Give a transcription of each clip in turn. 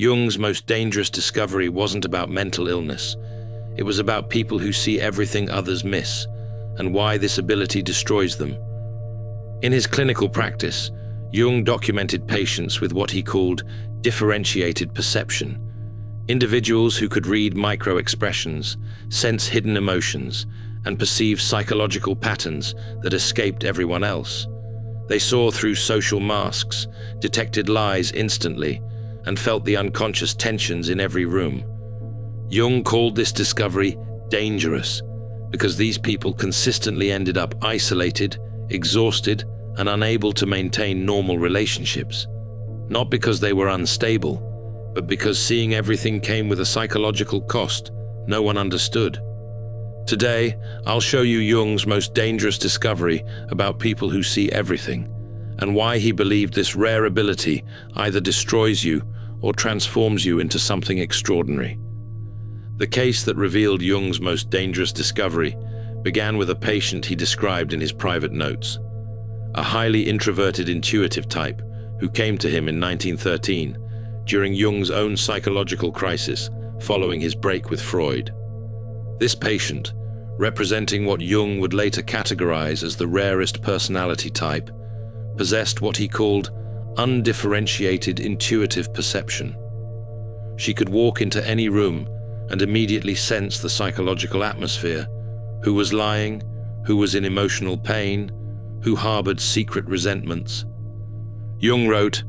Jung's most dangerous discovery wasn't about mental illness. It was about people who see everything others miss, and why this ability destroys them. In his clinical practice, Jung documented patients with what he called differentiated perception, individuals who could read micro-expressions, sense hidden emotions, and perceive psychological patterns that escaped everyone else. They saw through social masks, detected lies instantly, and felt the unconscious tensions in every room. Jung called this discovery dangerous because these people consistently ended up isolated, exhausted, and unable to maintain normal relationships. Not because they were unstable, but because seeing everything came with a psychological cost no one understood. Today, I'll show you Jung's most dangerous discovery about people who see everything, and why he believed this rare ability either destroys you or transforms you into something extraordinary. The case that revealed Jung's most dangerous discovery began with a patient he described in his private notes, a highly introverted intuitive type who came to him in 1913 during Jung's own psychological crisis following his break with Freud. This patient, representing what Jung would later categorize as the rarest personality type, possessed what he called undifferentiated intuitive perception. She could walk into any room and immediately sense the psychological atmosphere, who was lying, who was in emotional pain, who harbored secret resentments. Jung wrote,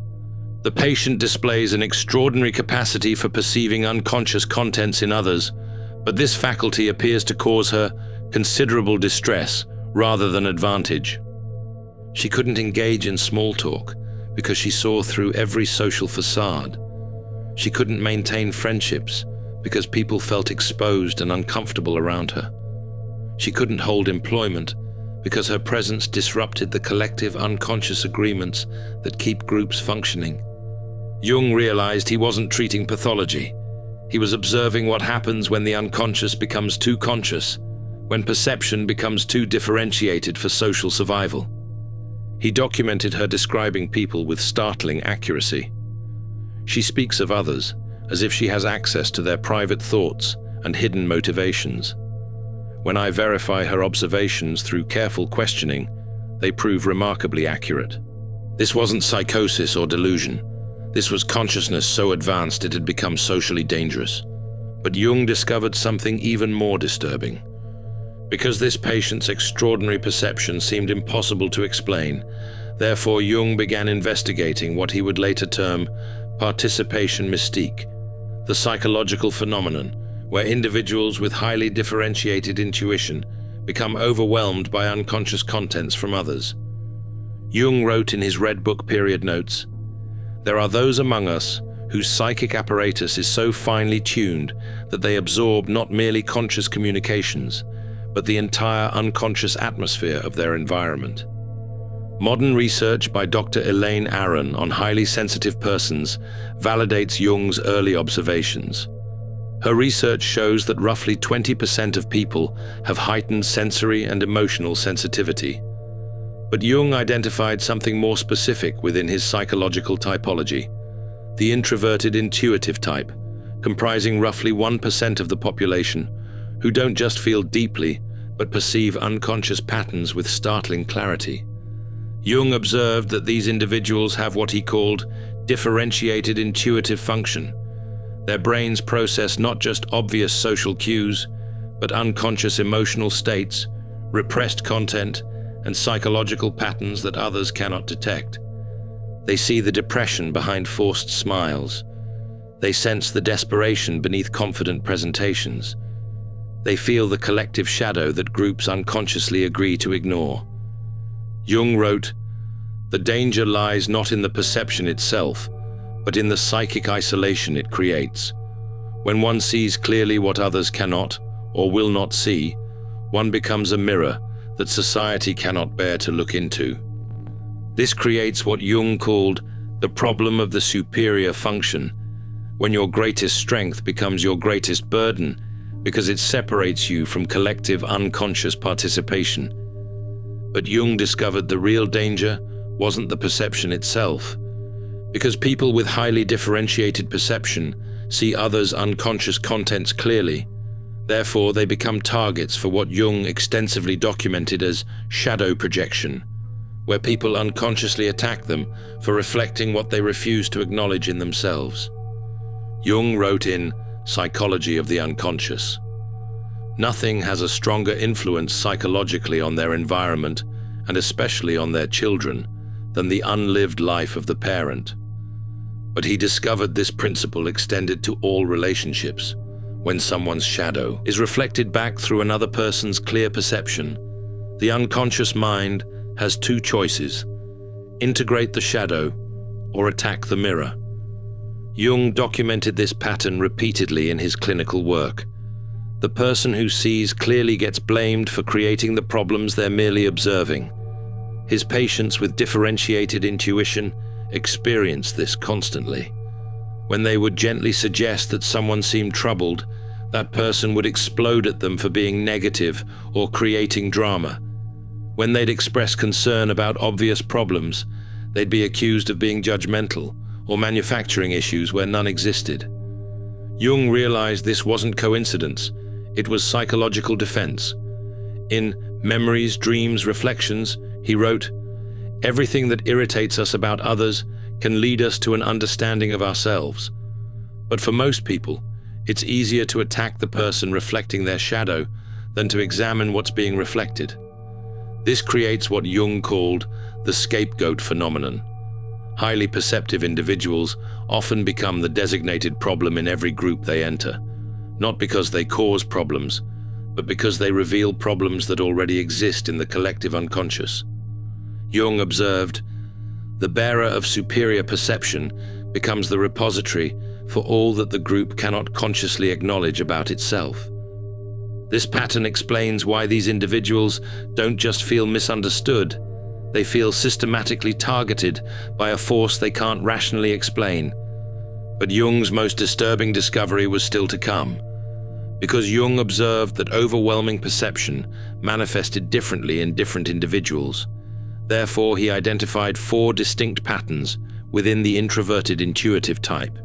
"The patient displays an extraordinary capacity for perceiving unconscious contents in others, but this faculty appears to cause her considerable distress rather than advantage." She couldn't engage in small talk because she saw through every social facade. She couldn't maintain friendships because people felt exposed and uncomfortable around her. She couldn't hold employment because her presence disrupted the collective unconscious agreements that keep groups functioning. Jung realized he wasn't treating pathology. He was observing what happens when the unconscious becomes too conscious, when perception becomes too differentiated for social survival. He documented her describing people with startling accuracy. She speaks of others as if she has access to their private thoughts and hidden motivations. When I verify her observations through careful questioning, they prove remarkably accurate. This wasn't psychosis or delusion. This was consciousness so advanced it had become socially dangerous. But Jung discovered something even more disturbing. Because this patient's extraordinary perception seemed impossible to explain, therefore Jung began investigating what he would later term participation mystique, the psychological phenomenon where individuals with highly differentiated intuition become overwhelmed by unconscious contents from others. Jung wrote in his Red Book period notes, "There are those among us whose psychic apparatus is so finely tuned that they absorb not merely conscious communications, but the entire unconscious atmosphere of their environment." Modern research by Dr. Elaine Aron on highly sensitive persons validates Jung's early observations. Her research shows that roughly 20% of people have heightened sensory and emotional sensitivity. But Jung identified something more specific within his psychological typology, the introverted intuitive type, comprising roughly 1% of the population, who don't just feel deeply, but perceive unconscious patterns with startling clarity. Jung observed that these individuals have what he called differentiated intuitive function. Their brains process not just obvious social cues, but unconscious emotional states, repressed content, and psychological patterns that others cannot detect. They see the depression behind forced smiles. They sense the desperation beneath confident presentations. They feel the collective shadow that groups unconsciously agree to ignore. Jung wrote, "The danger lies not in the perception itself, but in the psychic isolation it creates. When one sees clearly what others cannot or will not see, one becomes a mirror that society cannot bear to look into." This creates what Jung called the problem of the superior function, when your greatest strength becomes your greatest burden because it separates you from collective unconscious participation. But Jung discovered the real danger wasn't the perception itself. Because people with highly differentiated perception see others' unconscious contents clearly, therefore they become targets for what Jung extensively documented as shadow projection, where people unconsciously attack them for reflecting what they refuse to acknowledge in themselves. Jung wrote in Psychology of the Unconscious, "Nothing has a stronger influence psychologically on their environment, and especially on their children, than the unlived life of the parent." But he discovered this principle extended to all relationships. When someone's shadow is reflected back through another person's clear perception, the unconscious mind has two choices: integrate the shadow or attack the mirror. Jung documented this pattern repeatedly in his clinical work. The person who sees clearly gets blamed for creating the problems they're merely observing. His patients with differentiated intuition experienced this constantly. When they would gently suggest that someone seemed troubled, that person would explode at them for being negative or creating drama. When they'd express concern about obvious problems, they'd be accused of being judgmental or manufacturing issues where none existed. Jung realized this wasn't coincidence, it was psychological defense. In Memories, Dreams, Reflections, he wrote, "Everything that irritates us about others can lead us to an understanding of ourselves. But for most people, it's easier to attack the person reflecting their shadow than to examine what's being reflected." This creates what Jung called the scapegoat phenomenon. Highly perceptive individuals often become the designated problem in every group they enter, not because they cause problems, but because they reveal problems that already exist in the collective unconscious. Jung observed, "The bearer of superior perception becomes the repository for all that the group cannot consciously acknowledge about itself." This pattern explains why these individuals don't just feel misunderstood, they feel systematically targeted by a force they can't rationally explain. But Jung's most disturbing discovery was still to come, because Jung observed that overwhelming perception manifested differently in different individuals. Therefore, he identified 4 distinct patterns within the introverted intuitive type,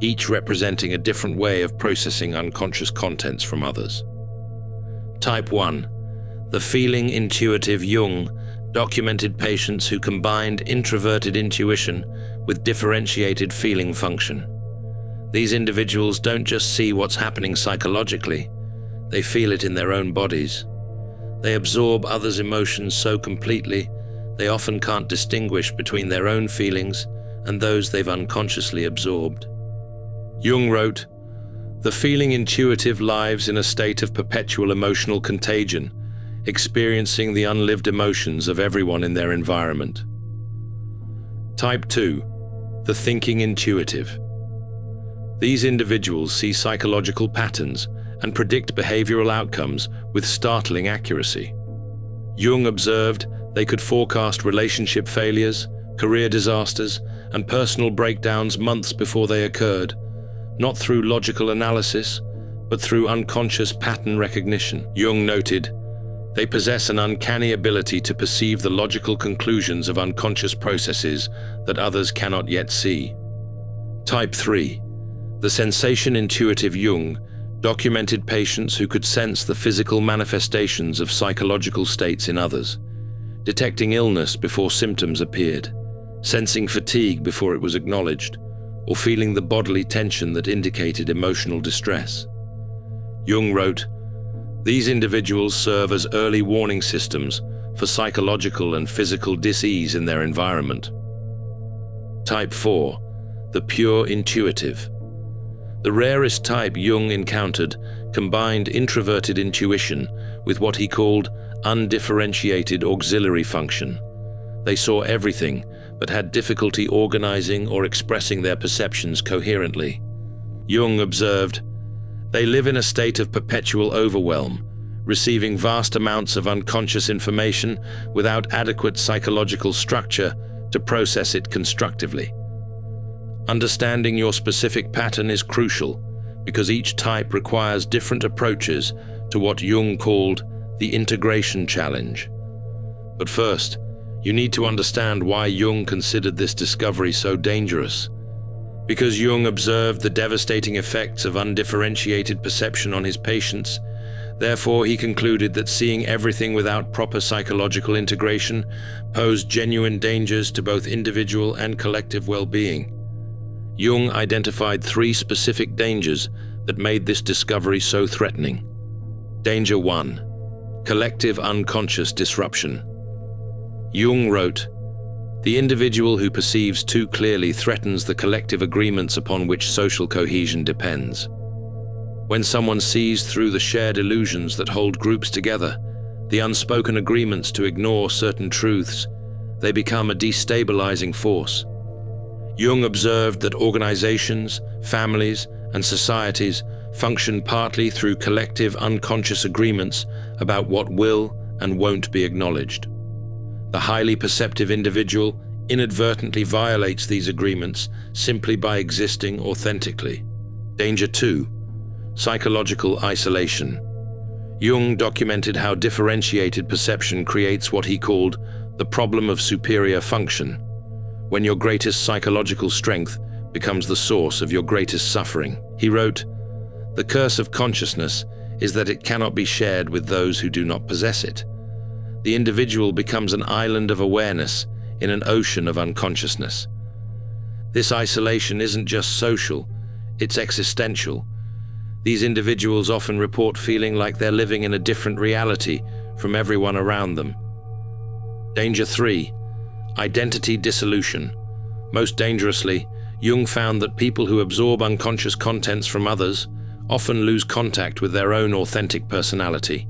each representing a different way of processing unconscious contents from others. Type 1. The feeling intuitive. Jung documented patients who combined introverted intuition with differentiated feeling function. These individuals don't just see what's happening psychologically, they feel it in their own bodies. They absorb others' emotions so completely, they often can't distinguish between their own feelings and those they've unconsciously absorbed. Jung wrote, "The feeling intuitive lives in a state of perpetual emotional contagion, experiencing the unlived emotions of everyone in their environment." Type 2. The thinking intuitive. These individuals see psychological patterns and predict behavioral outcomes with startling accuracy. Jung observed they could forecast relationship failures, career disasters, and personal breakdowns months before they occurred, not through logical analysis, but through unconscious pattern recognition. Jung noted, "They possess an uncanny ability to perceive the logical conclusions of unconscious processes that others cannot yet see." Type 3. The sensation intuitive. Jung documented patients who could sense the physical manifestations of psychological states in others, detecting illness before symptoms appeared, sensing fatigue before it was acknowledged, or feeling the bodily tension that indicated emotional distress. Jung wrote, "These individuals serve as early warning systems for psychological and physical dis-ease in their environment." Type 4. The pure intuitive. The rarest type Jung encountered combined introverted intuition with what he called undifferentiated auxiliary function. They saw everything, but had difficulty organizing or expressing their perceptions coherently. Jung observed, "They live in a state of perpetual overwhelm, receiving vast amounts of unconscious information without adequate psychological structure to process it constructively." Understanding your specific pattern is crucial, because each type requires different approaches to what Jung called the integration challenge. But first, You need to understand why Jung considered this discovery so dangerous. Because Jung observed the devastating effects of undifferentiated perception on his patients, therefore he concluded that seeing everything without proper psychological integration posed genuine dangers to both individual and collective well-being. Jung identified 3 specific dangers that made this discovery so threatening. Danger 1. Collective unconscious disruption. Jung wrote, "The individual who perceives too clearly threatens the collective agreements upon which social cohesion depends. When someone sees through the shared illusions that hold groups together, the unspoken agreements to ignore certain truths, they become a destabilizing force." Jung observed that organizations, families, and societies function partly through collective unconscious agreements about what will and won't be acknowledged. The highly perceptive individual inadvertently violates these agreements simply by existing authentically. Danger 2. Psychological isolation. Jung documented how differentiated perception creates what he called the problem of superior function, when your greatest psychological strength becomes the source of your greatest suffering. He wrote, "The curse of consciousness is that it cannot be shared with those who do not possess it. The individual becomes an island of awareness in an ocean of unconsciousness. This isolation isn't just social, it's existential. These individuals often report feeling like they're living in a different reality from everyone around them." Danger 3. Identity dissolution. Most dangerously, Jung found that people who absorb unconscious contents from others often lose contact with their own authentic personality.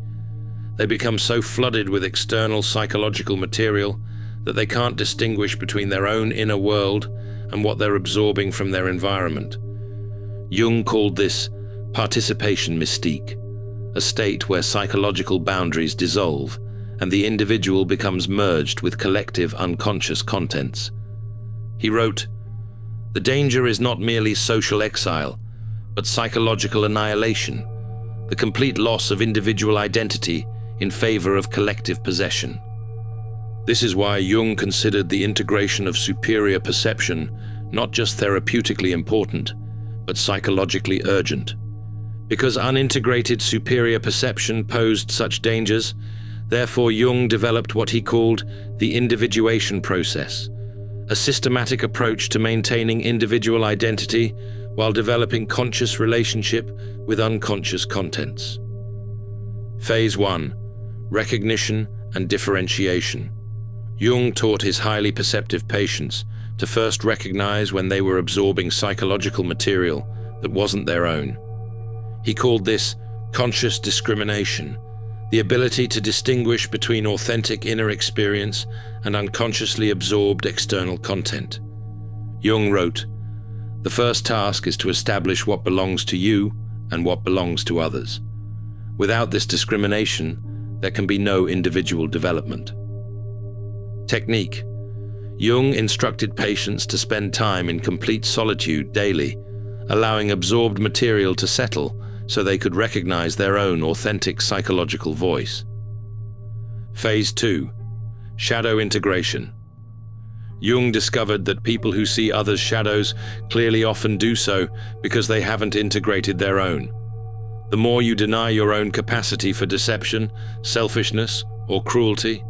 They become so flooded with external psychological material that they can't distinguish between their own inner world and what they're absorbing from their environment. Jung called this participation mystique, a state where psychological boundaries dissolve and the individual becomes merged with collective unconscious contents. He wrote, "The danger is not merely social exile, but psychological annihilation, the complete loss of individual identity in favor of collective possession." This is why Jung considered the integration of superior perception not just therapeutically important, but psychologically urgent. Because unintegrated superior perception posed such dangers, therefore Jung developed what he called the individuation process, a systematic approach to maintaining individual identity while developing conscious relationship with unconscious contents. Phase 1. Recognition and differentiation. Jung taught his highly perceptive patients to first recognize when they were absorbing psychological material that wasn't their own. He called this conscious discrimination, the ability to distinguish between authentic inner experience and unconsciously absorbed external content. Jung wrote, "The first task is to establish what belongs to you and what belongs to others. Without this discrimination, there can be no individual development." Technique. Jung instructed patients to spend time in complete solitude daily, allowing absorbed material to settle so they could recognize their own authentic psychological voice. Phase 2. Shadow integration. Jung discovered that people who see others' shadows clearly often do so because they haven't integrated their own. The more you deny your own capacity for deception, selfishness, or cruelty,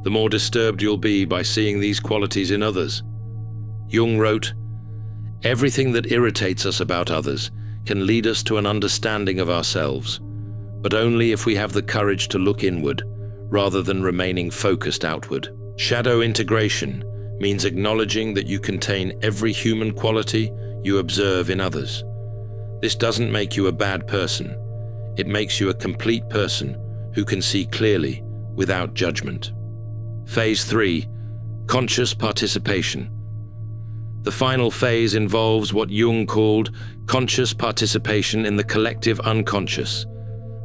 the more disturbed you'll be by seeing these qualities in others. Jung wrote, "Everything that irritates us about others can lead us to an understanding of ourselves, but only if we have the courage to look inward, rather than remaining focused outward." Shadow integration means acknowledging that you contain every human quality you observe in others. This doesn't make you a bad person. It makes you a complete person who can see clearly without judgment. Phase 3. Conscious participation. The final phase involves what Jung called conscious participation in the collective unconscious,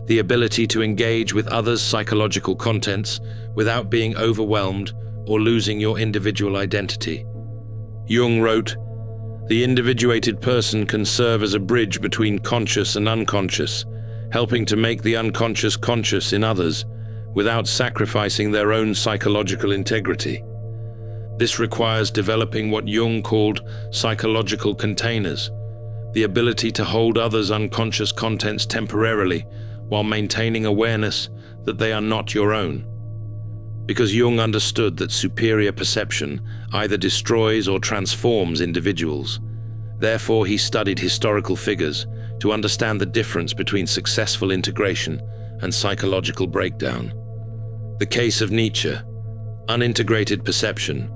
the ability to engage with others' psychological contents without being overwhelmed or losing your individual identity. Jung wrote, "The individuated person can serve as a bridge between conscious and unconscious, helping to make the unconscious conscious in others without sacrificing their own psychological integrity." This requires developing what Jung called psychological containers, the ability to hold others' unconscious contents temporarily while maintaining awareness that they are not your own. Because Jung understood that superior perception either destroys or transforms individuals, therefore he studied historical figures to understand the difference between successful integration and psychological breakdown. The case of Nietzsche, unintegrated perception.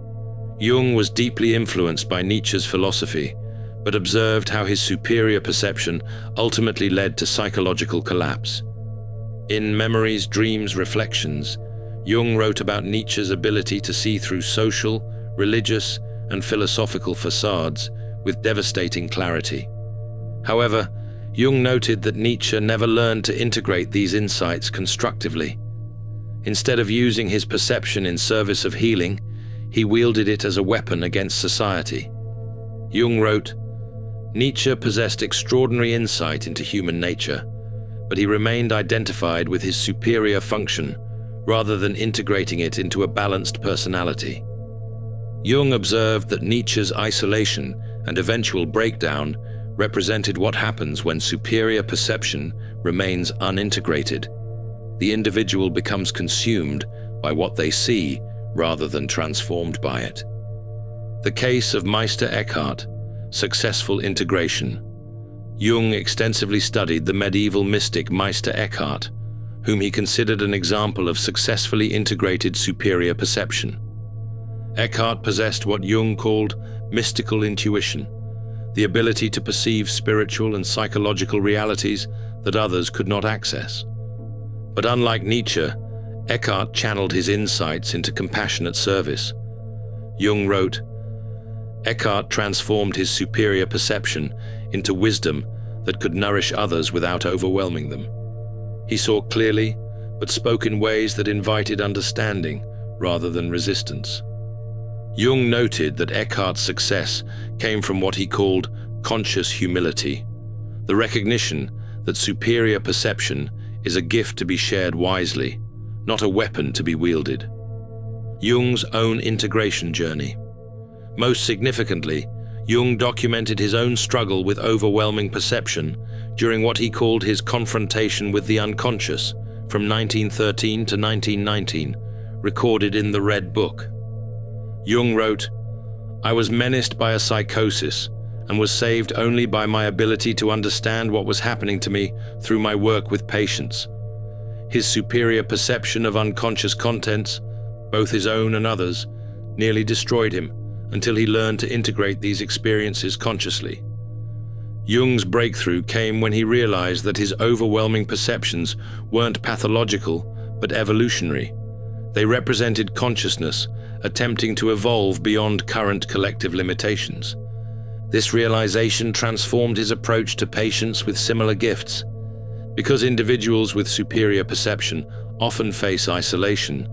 Jung was deeply influenced by Nietzsche's philosophy, but observed how his superior perception ultimately led to psychological collapse. In Memories, Dreams, Reflections, Jung wrote about Nietzsche's ability to see through social, religious, and philosophical facades with devastating clarity. However, Jung noted that Nietzsche never learned to integrate these insights constructively. Instead of using his perception in service of healing, he wielded it as a weapon against society. Jung wrote, "Nietzsche possessed extraordinary insight into human nature, but he remained identified with his superior function rather than integrating it into a balanced personality." Jung observed that Nietzsche's isolation and eventual breakdown represented what happens when superior perception remains unintegrated. The individual becomes consumed by what they see rather than transformed by it. The case of Meister Eckhart, successful integration. Jung extensively studied the medieval mystic Meister Eckhart, whom he considered an example of successfully integrated superior perception. Eckhart possessed what Jung called mystical intuition, the ability to perceive spiritual and psychological realities that others could not access. But unlike Nietzsche, Eckhart channeled his insights into compassionate service. Jung wrote, "Eckhart transformed his superior perception into wisdom that could nourish others without overwhelming them. He saw clearly, but spoke in ways that invited understanding rather than resistance." Jung noted that Eckhart's success came from what he called conscious humility, the recognition that superior perception is a gift to be shared wisely, not a weapon to be wielded. Jung's own integration journey. Most significantly, Jung documented his own struggle with overwhelming perception during what he called his confrontation with the unconscious from 1913 to 1919, recorded in the Red Book. Jung wrote, "I was menaced by a psychosis and was saved only by my ability to understand what was happening to me through my work with patients. His superior perception of unconscious contents, both his own and others, nearly destroyed him until he learned to integrate these experiences consciously." Jung's breakthrough came when he realized that his overwhelming perceptions weren't pathological, but evolutionary. They represented consciousness attempting to evolve beyond current collective limitations. This realization transformed his approach to patients with similar gifts. Because individuals with superior perception often face isolation,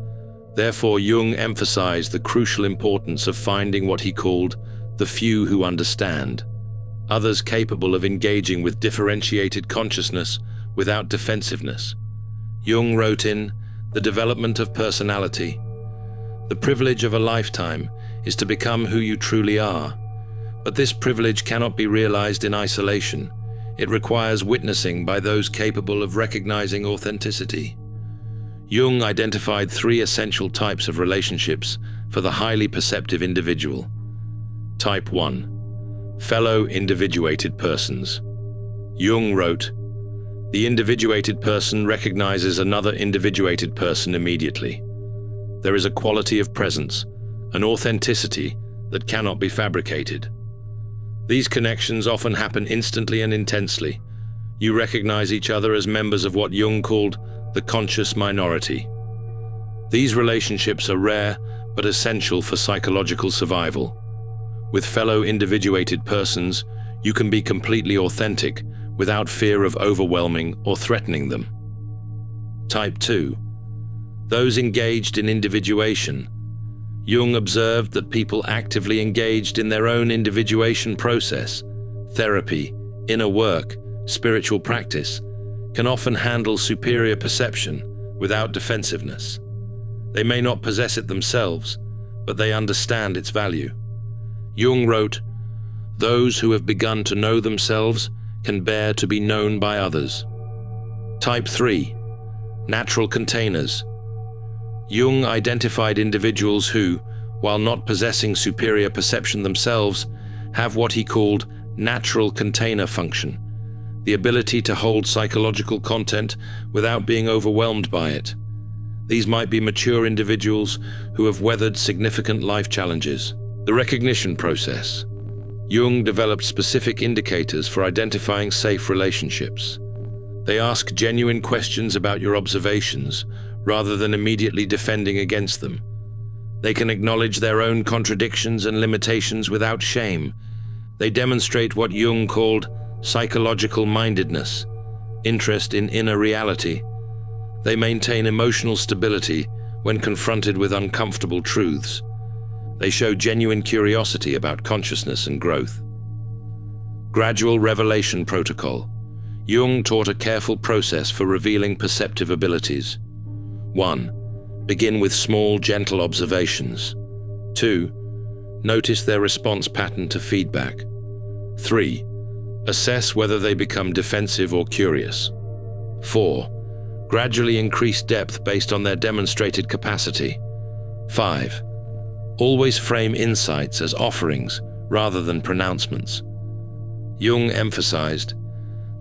therefore Jung emphasized the crucial importance of finding what he called the few who understand, others capable of engaging with differentiated consciousness without defensiveness. Jung wrote in The Development of Personality, "The privilege of a lifetime is to become who you truly are. But this privilege cannot be realized in isolation. It requires witnessing by those capable of recognizing authenticity." Jung identified 3 essential types of relationships for the highly perceptive individual. Type 1. Fellow individuated persons. Jung wrote, "The individuated person recognizes another individuated person immediately. There is a quality of presence, an authenticity that cannot be fabricated. These connections often happen instantly and intensely. You recognize each other as members of what Jung called the conscious minority. These relationships are rare but essential for psychological survival. With fellow individuated persons, you can be completely authentic without fear of overwhelming or threatening them." Type 2. Those engaged in individuation. Jung observed that people actively engaged in their own individuation process, therapy, inner work, spiritual practice, can often handle superior perception without defensiveness. They may not possess it themselves, but they understand its value. Jung wrote, "Those who have begun to know themselves can bear to be known by others." Type 3. Natural containers. Jung identified individuals who, while not possessing superior perception themselves, have what he called natural container function, the ability to hold psychological content without being overwhelmed by it. These might be mature individuals who have weathered significant life challenges. The recognition process. Jung developed specific indicators for identifying safe relationships. They ask genuine questions about your observations, rather than immediately defending against them. They can acknowledge their own contradictions and limitations without shame. They demonstrate what Jung called psychological mindedness, interest in inner reality. They maintain emotional stability when confronted with uncomfortable truths. They show genuine curiosity about consciousness and growth. Gradual revelation protocol. Jung taught a careful process for revealing perceptive abilities. 1. Begin with small, gentle observations. 2. Notice their response pattern to feedback. 3. Assess whether they become defensive or curious. 4. Gradually increase depth based on their demonstrated capacity. 5. Always frame insights as offerings rather than pronouncements. Jung emphasized,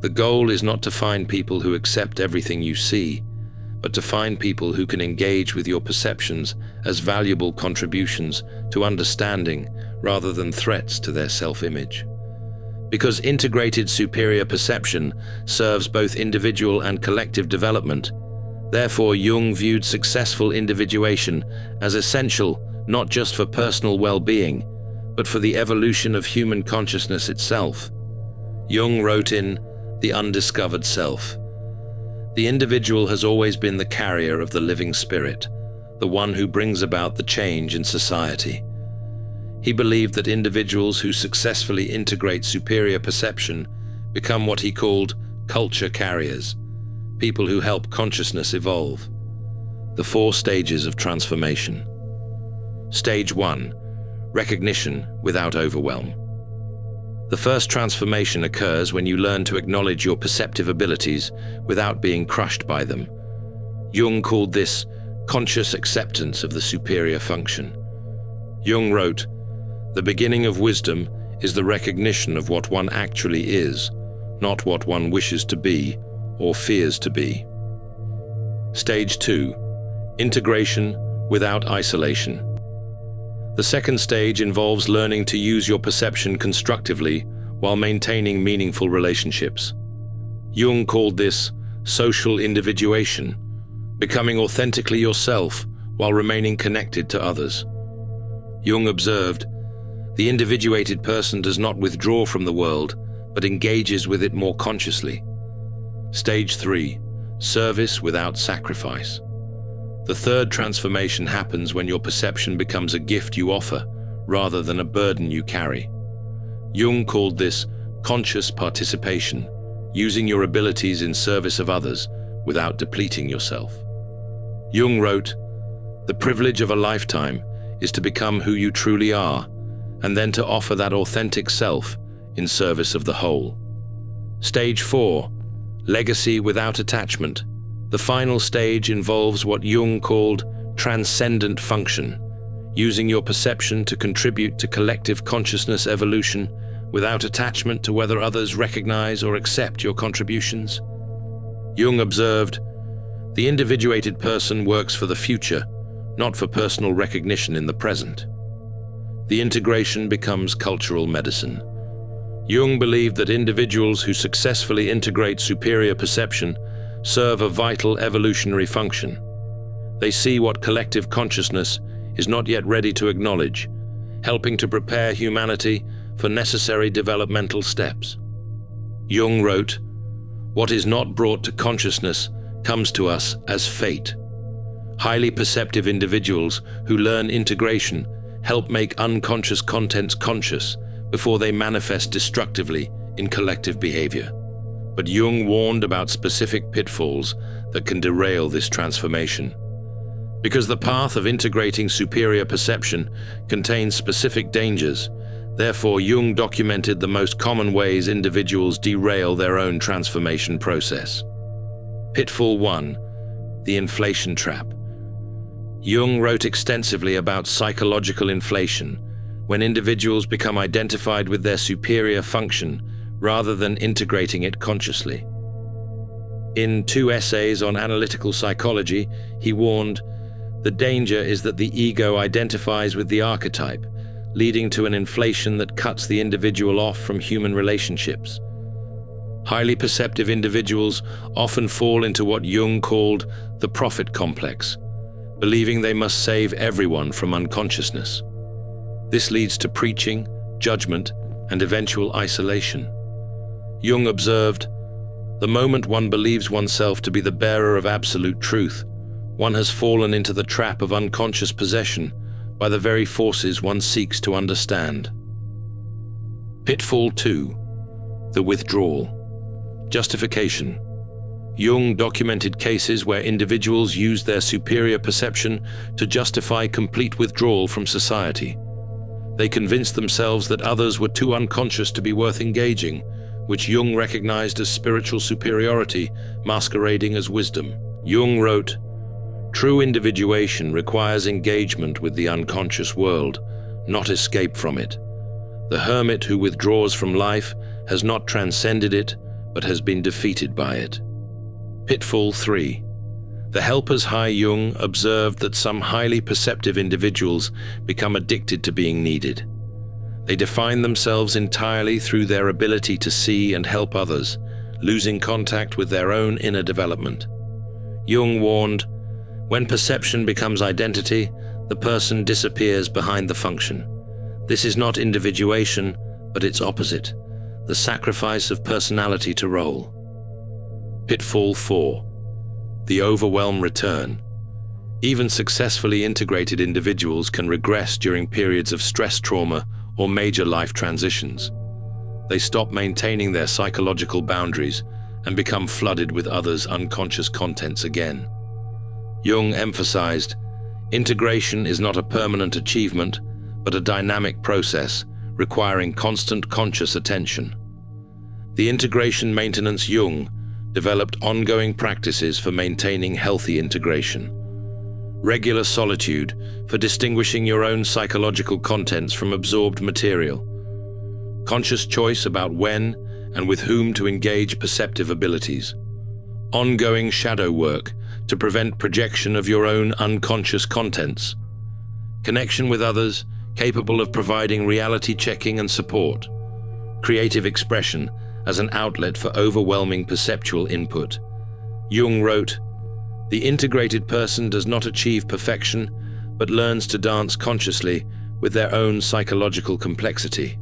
the goal is not to find people who accept everything you see, but to find people who can engage with your perceptions as valuable contributions to understanding rather than threats to their self-image. Because integrated superior perception serves both individual and collective development, therefore Jung viewed successful individuation as essential not just for personal well-being, but for the evolution of human consciousness itself. Jung wrote in The Undiscovered Self, "The individual has always been the carrier of the living spirit, the one who brings about the change in society." He believed that individuals who successfully integrate superior perception become what he called culture carriers, people who help consciousness evolve. The 4 stages of transformation. Stage 1. Recognition without overwhelm. The first transformation occurs when you learn to acknowledge your perceptive abilities without being crushed by them. Jung called this conscious acceptance of the superior function. Jung wrote, "The beginning of wisdom is the recognition of what one actually is, not what one wishes to be or fears to be." Stage 2. Integration without isolation. The second stage involves learning to use your perception constructively while maintaining meaningful relationships. Jung called this social individuation, becoming authentically yourself while remaining connected to others. Jung observed, the individuated person does not withdraw from the world, but engages with it more consciously. Stage 3. Service without sacrifice. The third transformation happens when your perception becomes a gift you offer, rather than a burden you carry. Jung called this conscious participation, using your abilities in service of others without depleting yourself. Jung wrote, "The privilege of a lifetime is to become who you truly are, and then to offer that authentic self in service of the whole." Stage 4. Legacy without attachment. The final stage involves what Jung called transcendent function, using your perception to contribute to collective consciousness evolution without attachment to whether others recognize or accept your contributions. Jung observed, the individuated person works for the future, not for personal recognition in the present. The integration becomes cultural medicine. Jung believed that individuals who successfully integrate superior perception serve a vital evolutionary function. They see what collective consciousness is not yet ready to acknowledge, helping to prepare humanity for necessary developmental steps. Jung wrote, "What is not brought to consciousness comes to us as fate." Highly perceptive individuals who learn integration help make unconscious contents conscious before they manifest destructively in collective behavior. But Jung warned about specific pitfalls that can derail this transformation. Because the path of integrating superior perception contains specific dangers, therefore Jung documented the most common ways individuals derail their own transformation process. Pitfall 1. The inflation trap. Jung wrote extensively about psychological inflation, when individuals become identified with their superior function rather than integrating it consciously. In 2 essays on analytical psychology, he warned, "The danger is that the ego identifies with the archetype, leading to an inflation that cuts the individual off from human relationships." Highly perceptive individuals often fall into what Jung called the prophet complex, believing they must save everyone from unconsciousness. This leads to preaching, judgment, and eventual isolation. Jung observed, "The moment one believes oneself to be the bearer of absolute truth, one has fallen into the trap of unconscious possession by the very forces one seeks to understand." Pitfall 2. The withdrawal. Justification. Jung documented cases where individuals used their superior perception to justify complete withdrawal from society. They convinced themselves that others were too unconscious to be worth engaging, which Jung recognized as spiritual superiority masquerading as wisdom. Jung wrote, "True individuation requires engagement with the unconscious world, not escape from it. The hermit who withdraws from life has not transcended it, but has been defeated by it." Pitfall 3. The helpers high. Jung observed that some highly perceptive individuals become addicted to being needed. They define themselves entirely through their ability to see and help others, losing contact with their own inner development. Jung warned, "When perception becomes identity, the person disappears behind the function. This is not individuation, but its opposite, the sacrifice of personality to role." Pitfall 4. The overwhelm return. Even successfully integrated individuals can regress during periods of stress trauma or major life transitions. They stop maintaining their psychological boundaries and become flooded with others' unconscious contents again. Jung emphasized, integration is not a permanent achievement, but a dynamic process requiring constant conscious attention. The integration maintenance Jung developed ongoing practices for maintaining healthy integration. Regular solitude for distinguishing your own psychological contents from absorbed material. Conscious choice about when and with whom to engage perceptive abilities. Ongoing shadow work to prevent projection of your own unconscious contents. Connection with others capable of providing reality checking and support. Creative expression as an outlet for overwhelming perceptual input. Jung wrote, "The integrated person does not achieve perfection, but learns to dance consciously with their own psychological complexity."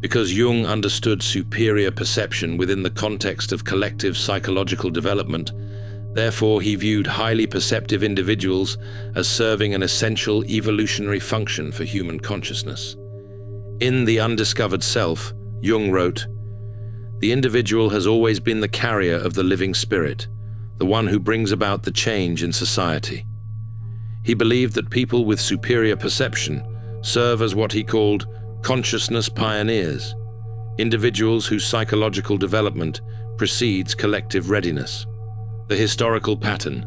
Because Jung understood superior perception within the context of collective psychological development, therefore he viewed highly perceptive individuals as serving an essential evolutionary function for human consciousness. In The Undiscovered Self, Jung wrote, "The individual has always been the carrier of the living spirit, the one who brings about the change in society." He believed that people with superior perception serve as what he called consciousness pioneers, individuals whose psychological development precedes collective readiness. The historical pattern.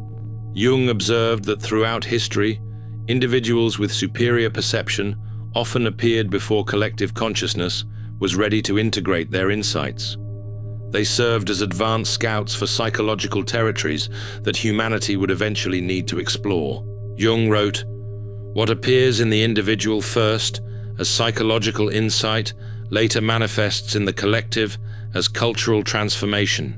Jung observed that throughout history, individuals with superior perception often appeared before collective consciousness was ready to integrate their insights. They served as advanced scouts for psychological territories that humanity would eventually need to explore. Jung wrote, "What appears in the individual first as psychological insight later manifests in the collective as cultural transformation.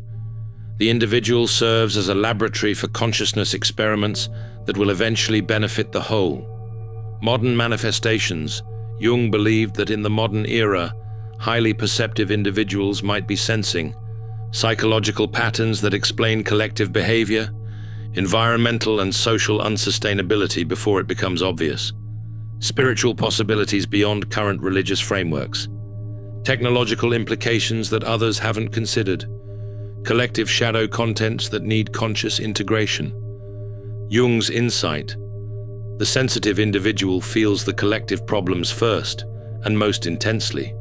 The individual serves as a laboratory for consciousness experiments that will eventually benefit the whole." Modern manifestations. Jung believed that in the modern era, highly perceptive individuals might be sensing psychological patterns that explain collective behavior, environmental and social unsustainability before it becomes obvious, spiritual possibilities beyond current religious frameworks, technological implications that others haven't considered, collective shadow contents that need conscious integration. Jung's insight: the sensitive individual feels the collective problems first and most intensely.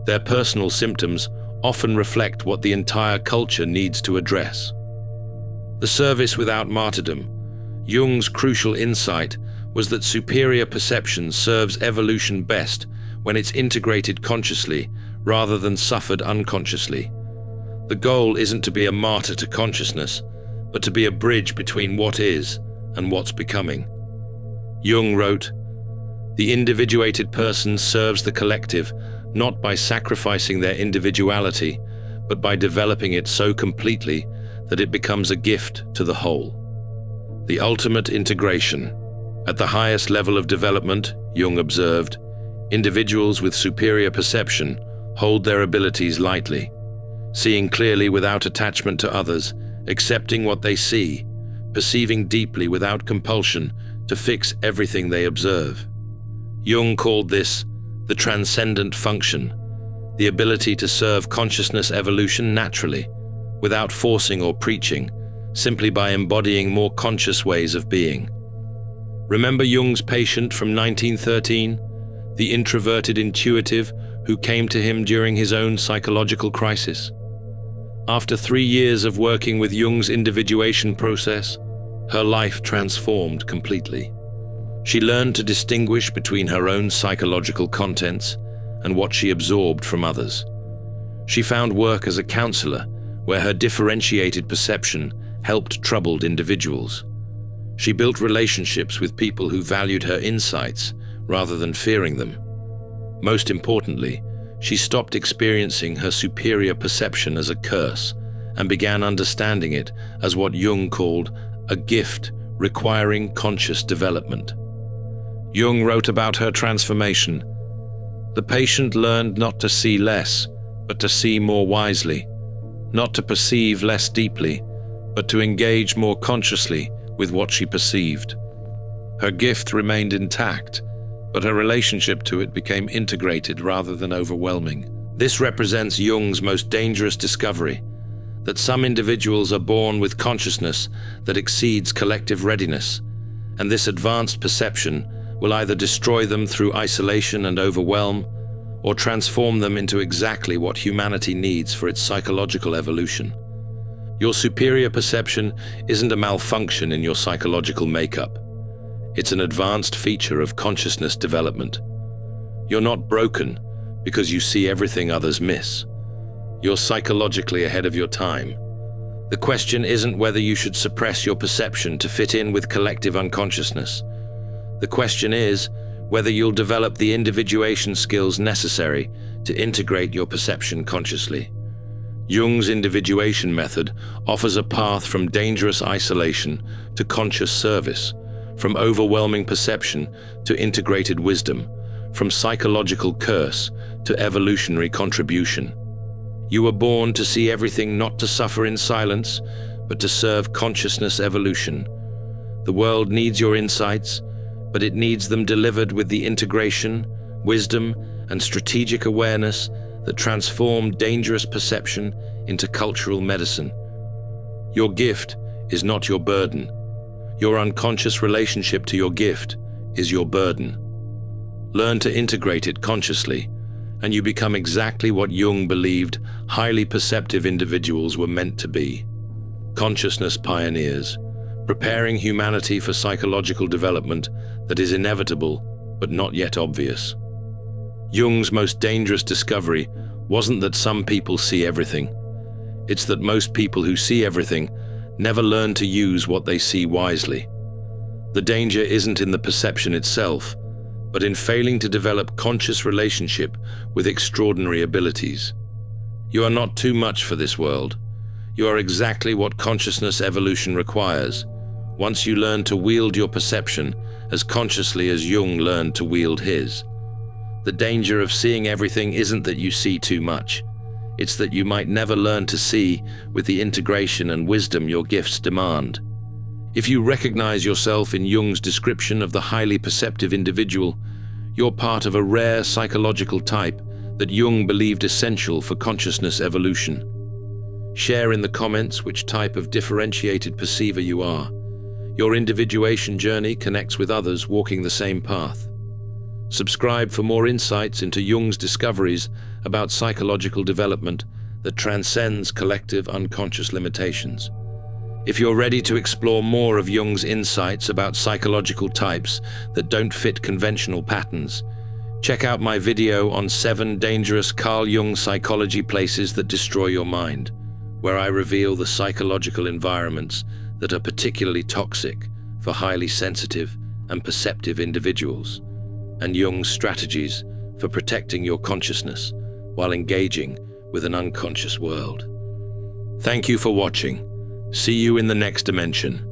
Their personal symptoms often reflect what the entire culture needs to address. The service without martyrdom. Jung's crucial insight was that superior perception serves evolution best when it's integrated consciously rather than suffered unconsciously. The goal isn't to be a martyr to consciousness, but to be a bridge between what is and what's becoming. Jung wrote, "The individuated person serves the collective not by sacrificing their individuality, but by developing it so completely that it becomes a gift to the whole." The ultimate integration. At the highest level of development, Jung observed, individuals with superior perception hold their abilities lightly, seeing clearly without attachment to others, accepting what they see, perceiving deeply without compulsion to fix everything they observe. Jung called this the transcendent function, the ability to serve consciousness evolution naturally, without forcing or preaching, simply by embodying more conscious ways of being. Remember Jung's patient from 1913, the introverted intuitive who came to him during his own psychological crisis? After 3 years of working with Jung's individuation process, her life transformed completely. She learned to distinguish between her own psychological contents and what she absorbed from others. She found work as a counselor where her differentiated perception helped troubled individuals. She built relationships with people who valued her insights rather than fearing them. Most importantly, she stopped experiencing her superior perception as a curse and began understanding it as what Jung called a gift requiring conscious development. Jung wrote about her transformation. The patient learned not to see less, but to see more wisely, not to perceive less deeply, but to engage more consciously with what she perceived. Her gift remained intact, but her relationship to it became integrated rather than overwhelming. This represents Jung's most dangerous discovery, that some individuals are born with consciousness that exceeds collective readiness, and this advanced perception will either destroy them through isolation and overwhelm, or transform them into exactly what humanity needs for its psychological evolution. Your superior perception isn't a malfunction in your psychological makeup. It's an advanced feature of consciousness development. You're not broken because you see everything others miss. You're psychologically ahead of your time. The question isn't whether you should suppress your perception to fit in with collective unconsciousness. The question is whether you'll develop the individuation skills necessary to integrate your perception consciously. Jung's individuation method offers a path from dangerous isolation to conscious service, from overwhelming perception to integrated wisdom, from psychological curse to evolutionary contribution. You were born to see everything, not to suffer in silence, but to serve consciousness evolution. The world needs your insights, but it needs them delivered with the integration, wisdom, and strategic awareness that transform dangerous perception into cultural medicine. Your gift is not your burden. Your unconscious relationship to your gift is your burden. Learn to integrate it consciously, and you become exactly what Jung believed highly perceptive individuals were meant to be. Consciousness pioneers, preparing humanity for psychological development that is inevitable but not yet obvious. Jung's most dangerous discovery wasn't that some people see everything. It's that most people who see everything never learn to use what they see wisely. The danger isn't in the perception itself, but in failing to develop conscious relationship with extraordinary abilities. You are not too much for this world. You are exactly what consciousness evolution requires, once you learn to wield your perception as consciously as Jung learned to wield his. The danger of seeing everything isn't that you see too much. It's that you might never learn to see with the integration and wisdom your gifts demand. If you recognize yourself in Jung's description of the highly perceptive individual, you're part of a rare psychological type that Jung believed essential for consciousness evolution. Share in the comments which type of differentiated perceiver you are. Your individuation journey connects with others walking the same path. Subscribe for more insights into Jung's discoveries about psychological development that transcends collective unconscious limitations. If you're ready to explore more of Jung's insights about psychological types that don't fit conventional patterns, check out my video on 7 dangerous Carl Jung psychology places that destroy your mind, where I reveal the psychological environments that are particularly toxic for highly sensitive and perceptive individuals, and Jung's strategies for protecting your consciousness while engaging with an unconscious world. Thank you for watching. See you in the next dimension.